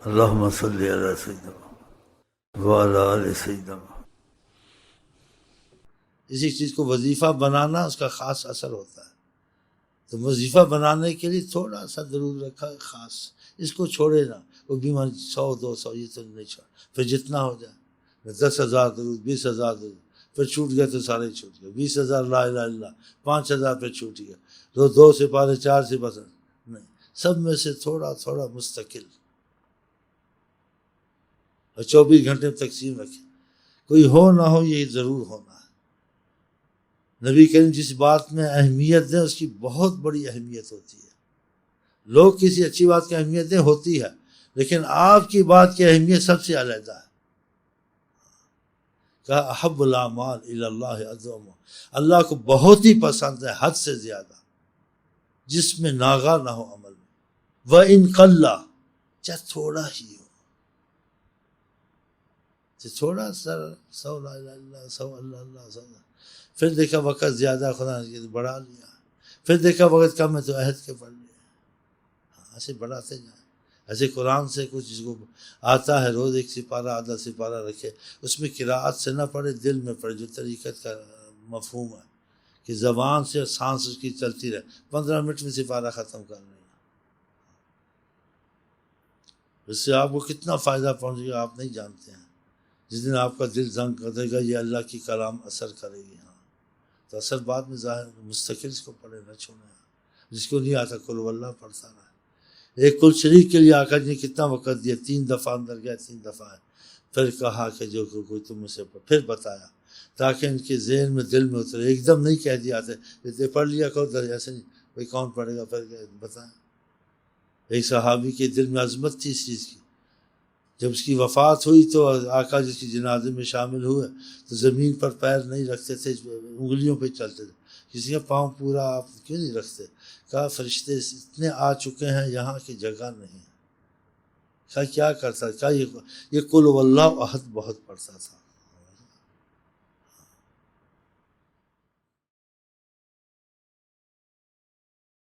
اللہم صلی علی سیدنا وعلی آل سیدنا۔ اسی چیز کو وظیفہ بنانا اس کا خاص اثر ہوتا ہے، تو وظیفہ بنانے کے لیے تھوڑا سا درود رکھا خاص، اس کو چھوڑے نا، وہ بیماری 100 200 یہ تو نہیں چھوڑ، پھر جتنا ہو جائے 10,000 درود 20,000 درود، پھر چھوٹ گیا تو سارے چھوٹ گئے، 20,000 لا الہ الا اللہ، 5,000 پھر چھوٹ گیا، 2 سپارے 4 سپارے نہیں، سب میں سے تھوڑا تھوڑا مستقل، اور 24 گھنٹے میں تقسیم رکھے، کوئی ہو نہ ہو یہ ضرور ہونا ہے۔ نبی کریم جس بات میں اہمیت دیں اس کی بہت بڑی اہمیت ہوتی ہے، لوگ کسی اچھی بات کی اہمیت دیں ہوتی ہے، لیکن آپ کی بات کی اہمیت سب سے علیحدہ ہے۔ کہا احب الاعمال الی اللہ ادومها، اللہ کو بہت ہی پسند ہے حد سے زیادہ جس میں ناغہ نہ ہو عمل میں، وَإِن قَلَّ، چاہے تھوڑا ہی ہو، تھوڑا سا 100 لا الہ الا اللہ 100 اللہ اللہ 100، پھر دیکھا وقت زیادہ خدا نے بڑھا لیا، پھر دیکھا وقت کم ہے تو عہد کے پڑھ لیا، ایسے بڑھاتے جائیں۔ ایسے قرآن سے کچھ جس کو آتا ہے روز 1 سپارہ آدھا سپارہ رکھے، اس میں قراءت سے نہ پڑھے، دل میں پڑھے، جو طریقت کا مفہوم ہے کہ زبان سے سانس اس کی چلتی رہے، 15 منٹ میں سپارہ ختم کر رہے ہیں، اس سے آپ کو کتنا فائدہ پہنچے گا آپ نہیں جانتے ہیں۔ جس دن آپ کا دل زنگ کر دے گا یہ اللہ کی کلام اثر کرے گی، ہاں تو اثر بعد میں ظاہر، مستقل اس کو پڑھے نہ چھوڑیں، جس کو نہیں آتا قل هو اللہ پڑھتا رہا۔ ایک کل شریک کے لیے آقا جی نے کتنا وقت دیا، 3 دفعہ اندر گیا، 3 دفعہ ہے، پھر کہا کہ جو کوئی تم سے پھر بتایا تاکہ ان کے ذہن میں دل میں اترے، ایک دم نہیں کہہ دیا تھا پڑھ لیا کرو درجہ سے نہیں، بھائی کون پڑھے گا، پھر بتائیں۔ ایک صحابی کے دل میں عظمت تھی اس چیز کی، جب اس کی وفات ہوئی تو آقا جس کی جنازے میں شامل ہوئے تو زمین پر پیر نہیں رکھتے تھے، انگلیوں پہ چلتے تھے، کسی کا پاؤں پورا آپ کیوں نہیں رکھتے؟ کہا فرشتے اتنے آ چکے ہیں یہاں کی جگہ نہیں ہے۔ کہا کیا کرتا؟ کہا یہ قل هو اللہ احد بہت پڑھتا تھا،